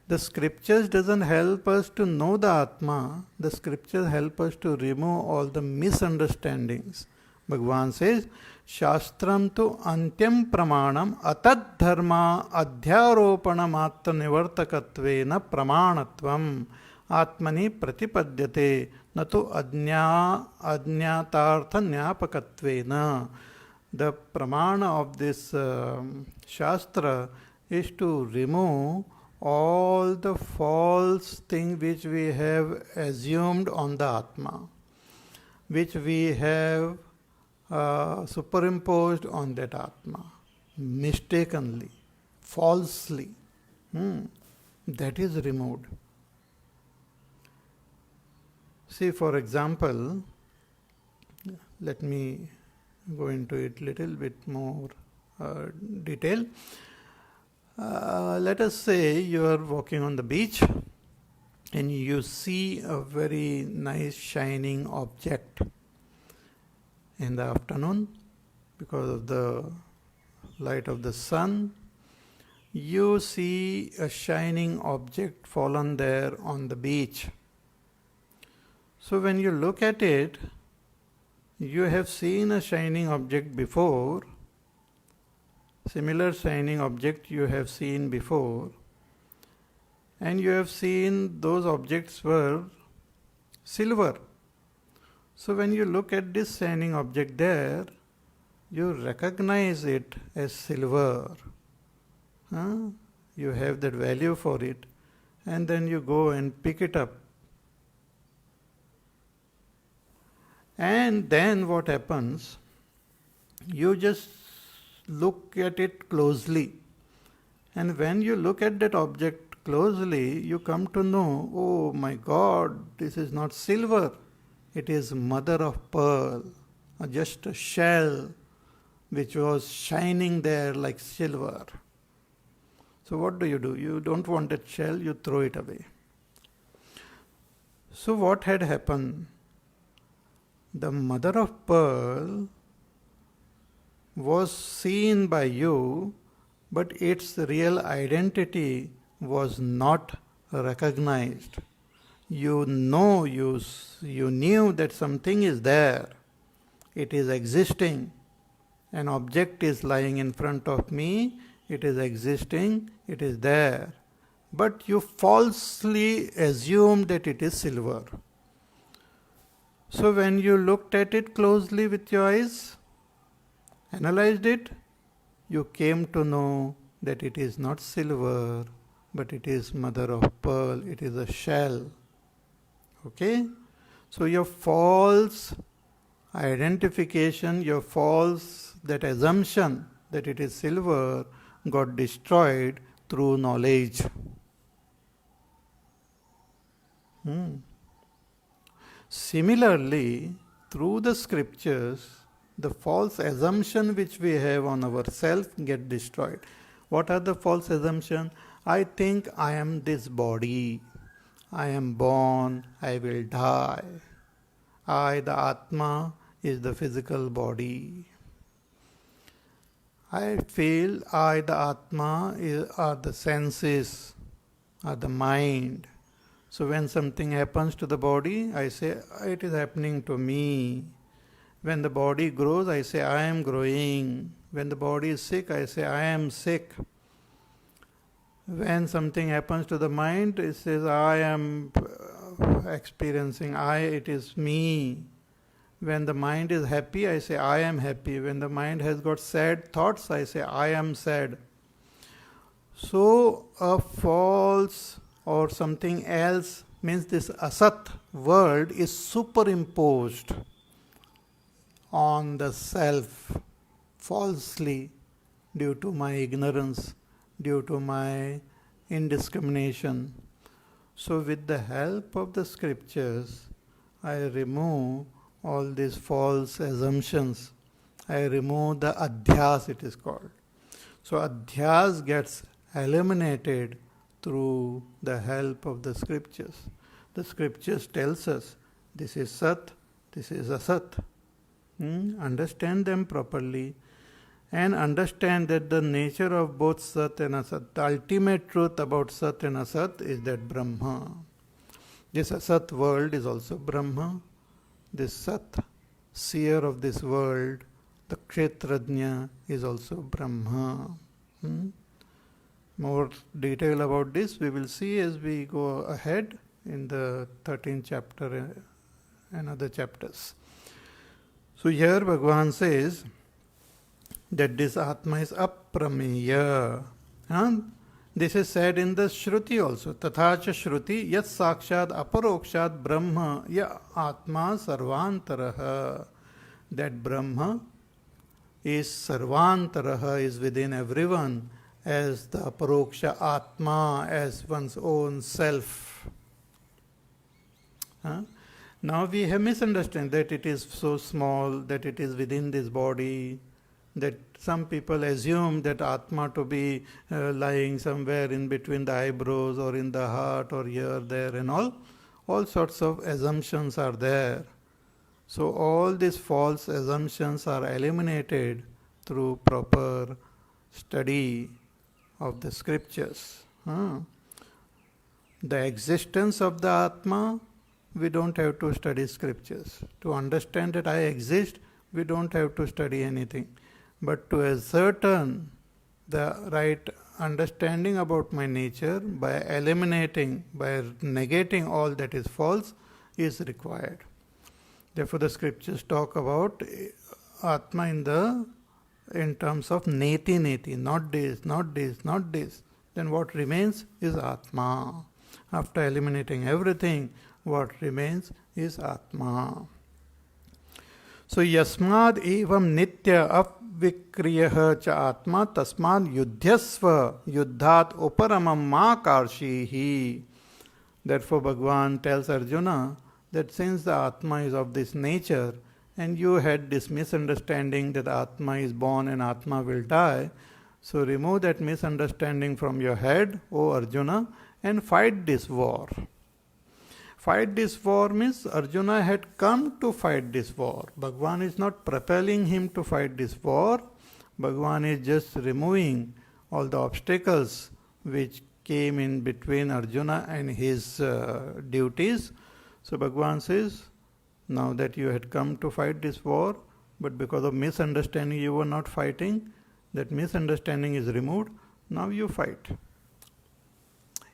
The scriptures doesn't help us to know the Atma. The scriptures help us to remove all the misunderstandings. Bhagavan says, Shastram tu antyam pramanam atad dharma adhyaropana matra nivartakatvena pramanatvam atmani pratipadyate natu adnyatartha nyapakatvena. The pramana of this Shastra is to remove all the false things which we have assumed on the Atma, which we have superimposed on that Atma, mistakenly, falsely. That is removed. See, for example, let me go into it little bit more detail. Let us say you are walking on the beach and you see a very nice shining object in the afternoon because of the light of the sun. You see a shining object fallen there on the beach. So when you look at it, you have seen a shining object before. Similar shining object you have seen before, and you have seen those objects were silver. So when you look at this shining object there, you recognize it as silver. You have that value for it, and then you go and pick it up. And then what happens? You just look at it closely, and when you look at that object closely, you come to know, oh my God, this is not silver, it is mother of pearl, just a shell which was shining there like silver. So what do? You don't want that shell, you throw it away. So what had happened? The mother of pearl was seen by you, but its real identity was not recognized. You know, you knew that something is there, it is existing. An object is lying in front of me, it is existing, it is there. But you falsely assumed that it is silver. So when you looked at it closely with your eyes, analyzed it, you came to know that it is not silver, but it is mother of pearl, it is a shell. Okay? So your false identification, your false, that assumption that it is silver got destroyed through knowledge. Similarly, through the scriptures, the false assumption which we have on ourselves get destroyed. What are the false assumptions? I think I am this body. I am born, I will die. I, the Atma, is the physical body. I feel I, the Atma, are the senses, are the mind. So when something happens to the body, I say, it is happening to me. When the body grows, I say, I am growing. When the body is sick, I say, I am sick. When something happens to the mind, it says, I am experiencing, it is me. When the mind is happy, I say, I am happy. When the mind has got sad thoughts, I say, I am sad. So a false or something else means this asat world is superimposed on the self falsely due to my ignorance, due to my indiscrimination. So with the help of the scriptures, I remove all these false assumptions. I remove the adhyas, it is called. So adhyas gets eliminated through the help of the scriptures. The scriptures tells us this is sat, this is asat. Understand them properly and understand that the nature of both sat and asat, the ultimate truth about sat and asat is that Brahma. This asat world is also Brahma. This sat, seer of this world, the Kshetrajna, is also Brahma. More detail about this we will see as we go ahead in the 13th chapter and other chapters. So here Bhagavan says that this Atma is aprameya. This is said in the Shruti also. Tathacha Shruti yat sakshad aparokshad brahma ya atma sarvantaraha. That Brahma is sarvantaraha, is within everyone, as the aparoksha atma, as one's own self. Now we have misunderstood that it is so small, that it is within this body, that some people assume that Atma to be lying somewhere in between the eyebrows or in the heart or here, there and all sorts of assumptions are there. So all these false assumptions are eliminated through proper study of the scriptures. The existence of the Atma, we don't have to study scriptures. To understand that I exist, we don't have to study anything. But to ascertain the right understanding about my nature by eliminating, by negating all that is false is required. Therefore the scriptures talk about Atma in terms of neti, not this, not this, not this. Then what remains is Atma. After eliminating everything, what remains is Atma. So yasmad evam nitya avikriyah cha atma tasmad yudhyasva yuddhat uparamam ma karshihi. Therefore Bhagavan tells Arjuna that since the Atma is of this nature and you had this misunderstanding that Atma is born and Atma will die, so remove that misunderstanding from your head, O Arjuna, and fight this war. Fight this war means Arjuna had come to fight this war. Bhagavan is not propelling him to fight this war. Bhagavan is just removing all the obstacles which came in between Arjuna and his duties. So Bhagavan says, now that you had come to fight this war, but because of misunderstanding you were not fighting, that misunderstanding is removed, now you fight.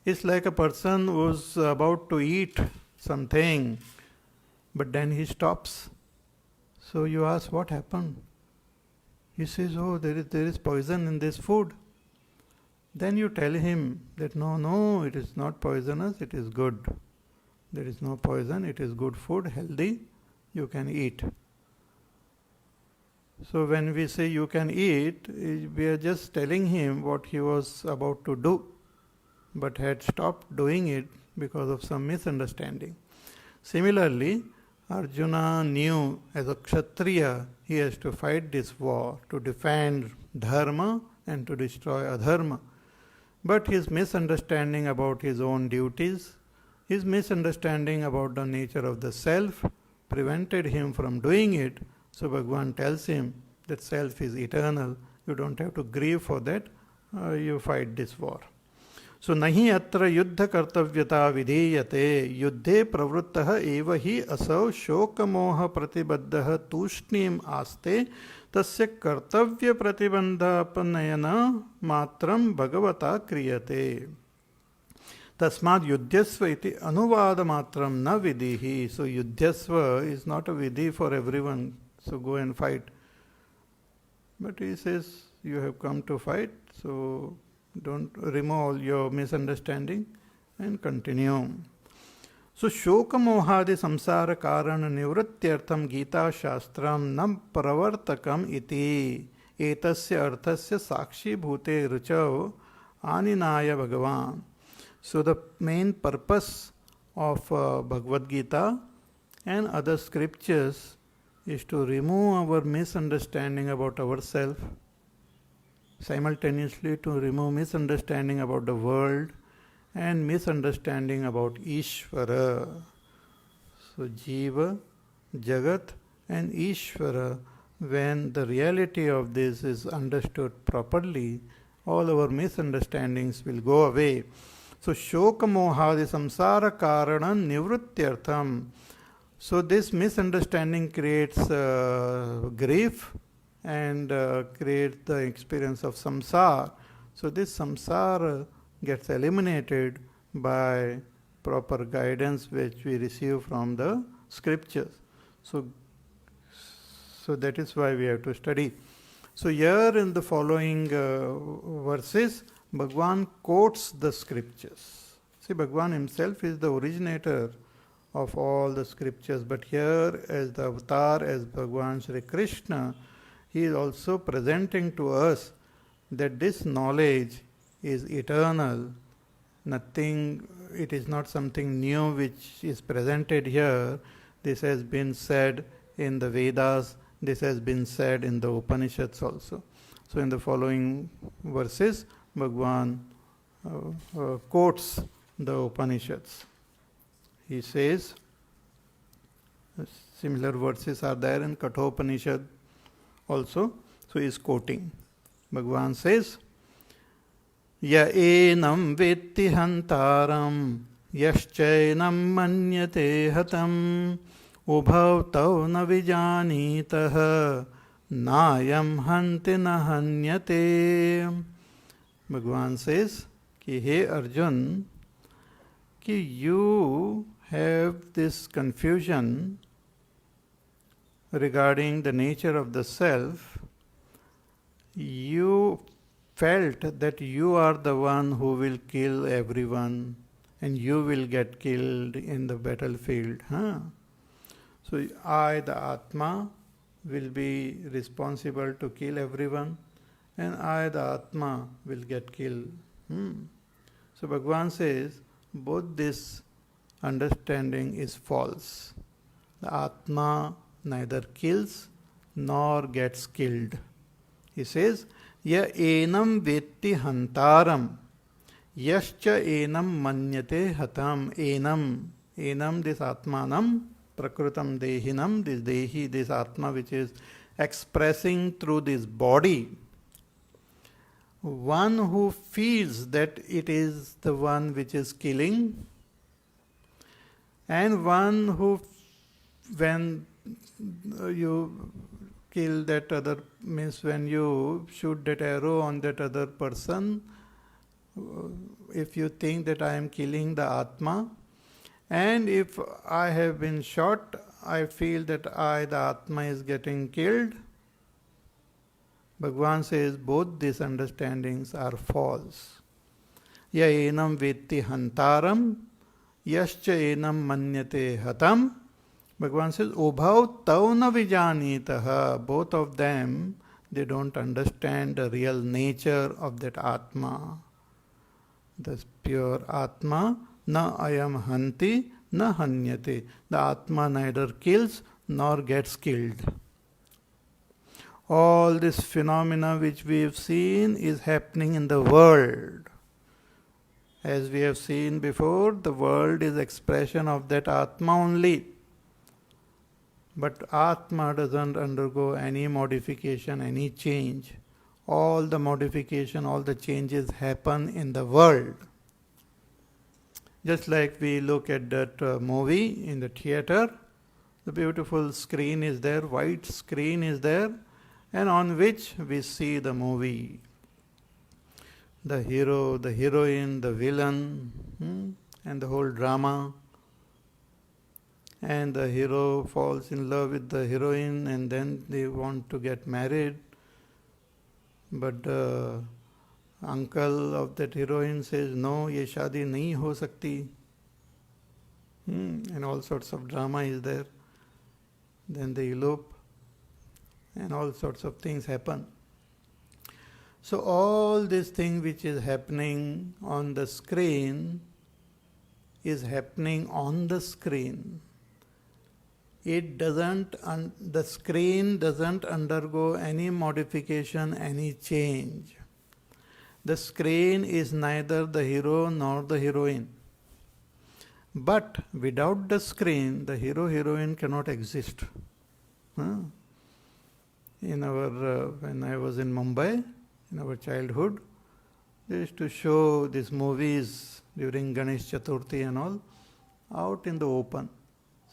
It's like a person who's about to eat something, but then he stops. So you ask, what happened? He says, oh, there is poison in this food. Then you tell him that no, it is not poisonous, it is good. There is no poison, it is good food, healthy, you can eat. So when we say you can eat, we are just telling him what he was about to do, but had stopped doing it because of some misunderstanding. Similarly, Arjuna knew as a Kshatriya he has to fight this war to defend dharma and to destroy adharma. But his misunderstanding about his own duties His misunderstanding about the nature of the self prevented him from doing it. So Bhagavan tells him that self is eternal. You don't have to grieve for that. You fight this war. So nahi atra yuddha kartavyata vidheyate yuddhe pravruttah eva hi asau shokamoha pratibaddah tushnim aste tasya kartavya pratibandhapanayana matram bhagavata kriyate. Tasmad yudhyasva iti anuvada matram na vidhi. So yudhyasva is not a vidhi for everyone. So go and fight. But he says you have come to fight, so don't remove all your misunderstanding and continue. So shoka mohadi samsara karana nivrityartham gita shastram nam pravartakam iti etasya arthasya sakshi bhute ruchav aninaya bhagavan. So the main purpose of Bhagavad Gita and other scriptures is to remove our misunderstanding about ourselves, simultaneously to remove misunderstanding about the world and misunderstanding about Ishvara. So Jiva, Jagat and Ishvara, when the reality of this is understood properly, all our misunderstandings will go away. So shoka mohadi samsara karana nivrityartham. So this misunderstanding creates grief and creates the experience of samsara. So this samsara gets eliminated by proper guidance which we receive from the scriptures. So that is why we have to study. So here in the following verses, Bhagavan quotes the scriptures. See, Bhagavan himself is the originator of all the scriptures, but here as the avatar, as Bhagavan Shri Krishna, he is also presenting to us that this knowledge is eternal. Nothing, it is not something new which is presented here. This has been said in the Vedas, this has been said in the Upanishads also. So in the following verses, Bhagavan quotes the Upanishads. He says, similar verses are there in Kathopanishad also. So he is quoting. Bhagavan says, Ya enam vetti hantaram yaschainam manyate hatam ubhav tav na vijanitah nayam hanti na hanyate. Bhagavan says, ki hey Arjun, ki you have this confusion regarding the nature of the self. You felt that you are the one who will kill everyone and you will get killed in the battlefield. So I, the Atma, will be responsible to kill everyone and I, the Atma, will get killed. So Bhagavan says, both this understanding is false. The Atma neither kills nor gets killed. He says, Ya enam vetti hantaram, yascha enam manyate hatam. Enam, this Atmanam, prakrutam dehinam, this dehi, this Atma which is expressing through this body. One who feels that it is the one which is killing, and one who, when you kill that other, means when you shoot that arrow on that other person, if you think that I am killing the Atma, and if I have been shot, I feel that I, the Atma, is getting killed. Bhagavan says both these understandings are false. Ya enam vetti hantaram, yascha enam manyate hatam. Bhagavan says, Ubhav tav na vijanitah. Both of them, they don't understand the real nature of that Atma. The pure Atma, na ayam hanti, na hanyate. The Atma neither kills nor gets killed. All this phenomena which we have seen is happening in the world. As we have seen before, the world is expression of that Atma only. But Atma doesn't undergo any modification, any change. All the modification, all the changes happen in the world. Just like we look at that movie in the theater, the beautiful screen is there, white screen is there, and on which we see the movie. The hero, the heroine, the villain, and the whole drama. And the hero falls in love with the heroine, and then they want to get married. But the uncle of that heroine says, no, ye shaadi nahi ho sakti. And all sorts of drama is there. Then they elope, and all sorts of things happen. So all this thing which is happening on the screen is happening on the screen. The screen doesn't undergo any modification, any change. The screen is neither the hero nor the heroine. But without the screen, the hero-heroine cannot exist. When I was in Mumbai, in our childhood, they used to show these movies during Ganesh Chaturthi and all out in the open.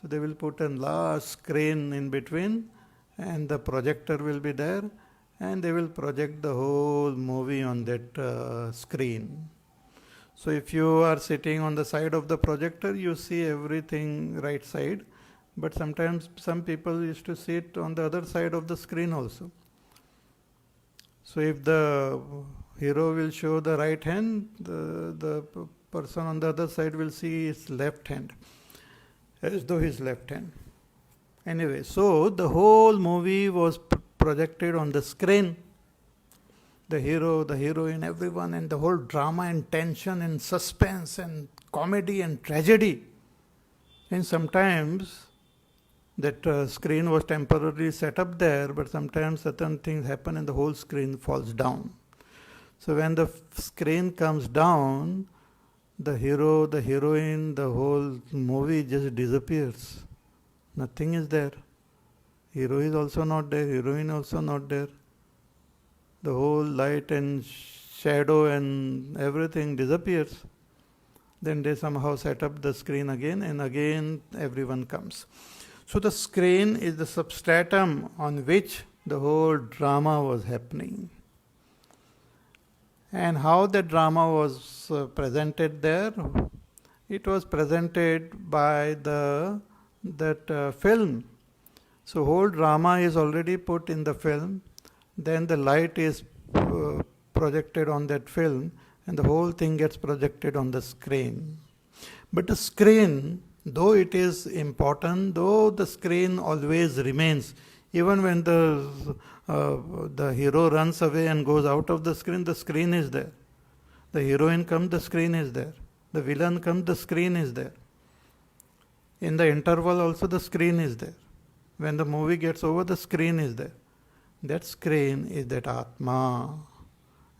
So they will put a large screen in between, and the projector will be there, and they will project the whole movie on that screen. So if you are sitting on the side of the projector, you see everything right side, but sometimes some people used to sit on the other side of the screen also. So if the hero will show the right hand, the person on the other side will see his left hand, as though his left hand. Anyway, so the whole movie was projected on the screen. The hero, the heroine, everyone, and the whole drama and tension and suspense and comedy and tragedy. And sometimes that screen was temporarily set up there, but sometimes certain things happen and the whole screen falls down. So when the screen comes down, the hero, the heroine, the whole movie just disappears. Nothing is there. Hero is also not there, heroine also not there. The whole light and shadow and everything disappears. Then they somehow set up the screen again, and again everyone comes. So the screen is the substratum on which the whole drama was happening. And how the drama was presented there? It was presented by that film. So whole drama is already put in the film. Then the light is projected on that film, and the whole thing gets projected on the screen. But the screen, though it is important, though the screen always remains, even when the hero runs away and goes out of the screen is there. The heroine comes, the screen is there. The villain comes, the screen is there. In the interval also the screen is there. When the movie gets over, the screen is there. That screen is that Atma,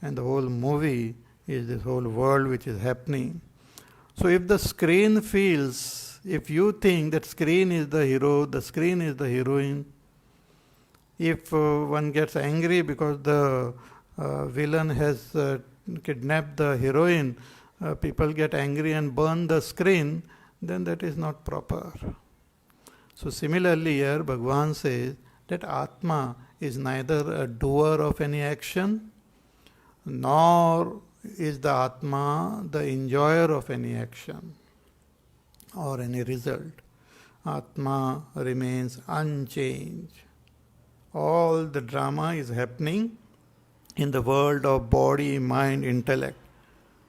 and the whole movie is this whole world which is happening. So if the screen feels, if you think that screen is the hero, the screen is the heroine, if one gets angry because the villain has kidnapped the heroine, people get angry and burn the screen, then that is not proper. So similarly here Bhagavan says that Atma is neither a doer of any action, nor is the Atma the enjoyer of any action or any result. Atma remains unchanged. All the drama is happening in the world of body, mind, intellect.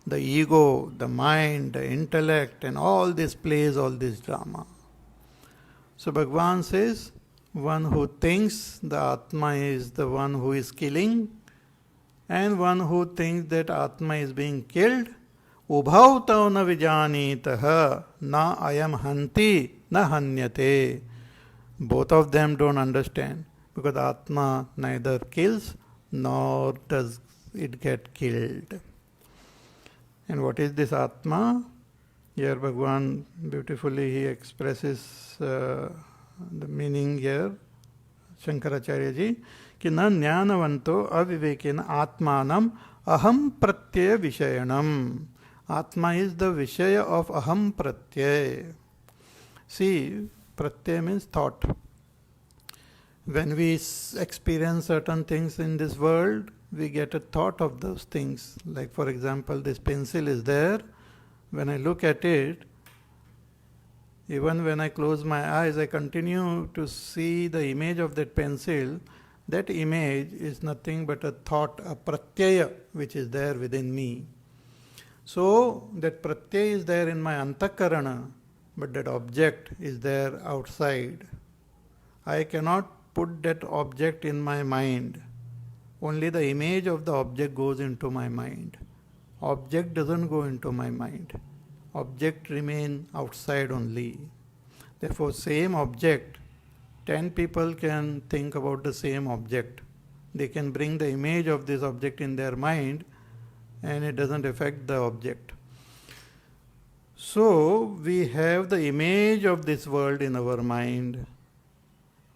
The ego, the mind, the intellect, and all this plays all this drama. So Bhagavan says, one who thinks the Atma is the one who is killing, and one who thinks that Atma is being killed, ubhau tau na vijanitaha na ayam hanti na hanyate. Both of them don't understand, because Atma neither kills nor does it get killed. And what is this Atma? Here Bhagwan beautifully he expresses the meaning here, Shankaracharya ji, कि न ज्ञानवंतो अविवेकेन आत्मानम अहम प्रत्यय विषयणम. Atma is the Vishaya of Aham Pratyay. See, Pratyay means thought. When we experience certain things in this world, we get a thought of those things. Like for example, this pencil is there. When I look at it, even when I close my eyes, I continue to see the image of that pencil. That image is nothing but a thought, a pratyaya, which is there within me. So that pratyaya is there in my antakarana, but that object is there outside. I cannot put that object in my mind. Only the image of the object goes into my mind. Object doesn't go into my mind. Object remain outside only. Therefore, same object, 10 people can think about the same object. They can bring the image of this object in their mind, and it doesn't affect the object. So, we have the image of this world in our mind,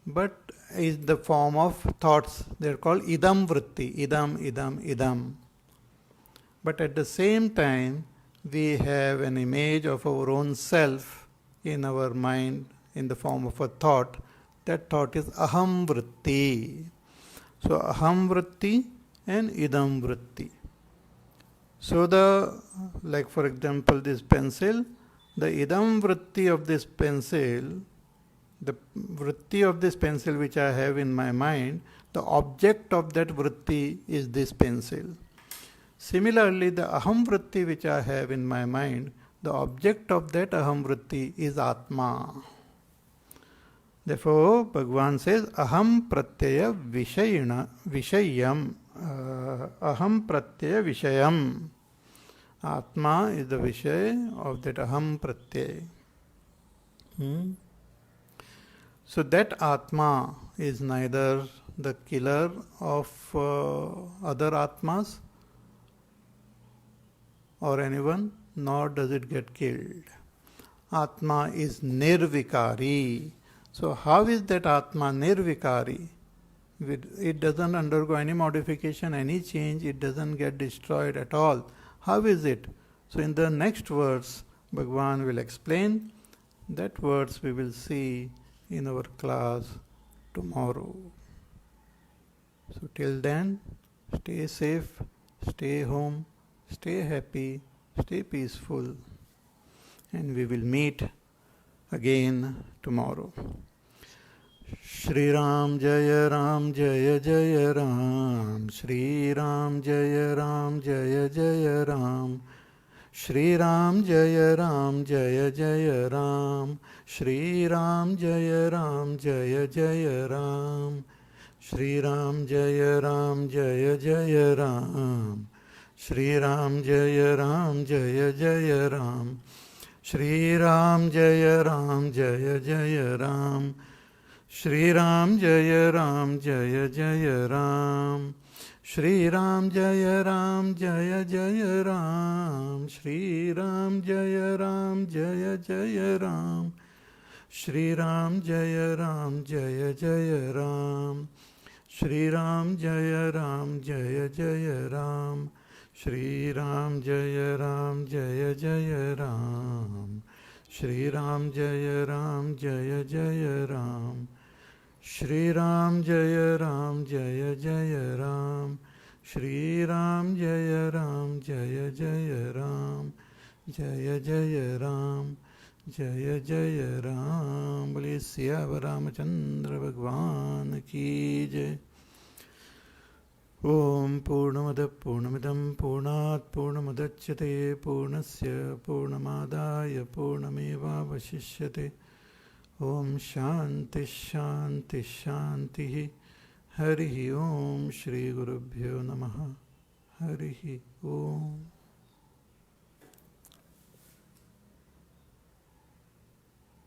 but is the form of thoughts. They are called idam vritti, idam, idam, idam. But at the same time, we have an image of our own self in our mind in the form of a thought. That thought is aham vritti. So, aham vritti and idam vritti. So like for example this pencil, the idam vritti of this pencil, the vritti of this pencil which I have in my mind, the object of that vritti is this pencil. Similarly, the aham vritti which I have in my mind, the object of that aham vritti is Atma. Therefore, Bhagavan says, aham pratyaya vishayam. Aham pratyaya vishayam. Atma is the Vishay of that aham pratyaya. So that Atma is neither the killer of other Atmas or anyone, nor does it get killed. Atma is nirvikari. So how is that Atma nirvikari? It doesn't undergo any modification, any change, it doesn't get destroyed at all. How is it? So in the next verse, Bhagavan will explain. That verse we will see in our class tomorrow. So till then, stay safe, stay home, stay happy, stay peaceful, and we will meet again tomorrow. Shri Ram Jaya Ram Jaya Jaya Ram, Shri Ram Jaya Ram Jaya Jaya Ram, Shri Ram Jaya Ram Jaya Jaya Ram, Shri Ram Jaya Ram Jaya Jaya Ram, Shri Ram Jaya Ram Jaya Jaya Ram, Shri Ram Jaya Ram Jaya Jaya Ram, Shri Ram Jaya Ram Jaya Jaya Ram, Shri Ram Jaya Ram Jaya Jaya Ram, Shri Ram Jaya Ram Jaya Jaya Ram, Shri Ram Jaya Ram Jaya Jaya Ram, Shri Ram Jaya Ram Jaya Jaya Ram, Shri Ram Jaya Ram Jaya Jaya Ram, Shri Ram Jaya Ram Jaya Jaya Ram, Shri Ram Jaya Ram Jaya Jaya Ram, Shri Ram Jaya Ram Jaya Jaya Ram, Shri Ram Jaya Ram Jaya Jaya Ram, Jaya Jaya Ram, Jaya Jaya Ram. Bole Siyava Ramachandra Bhagwan ki jai. Om Purnamada Purnamidam Purnat Purnamudachyate Purnasya Purnamadaya Purnameva Vashishyate. Om Shanti Shanti Shanti. Harihi Om Shri Gurubhyo Namaha. Harihi Om.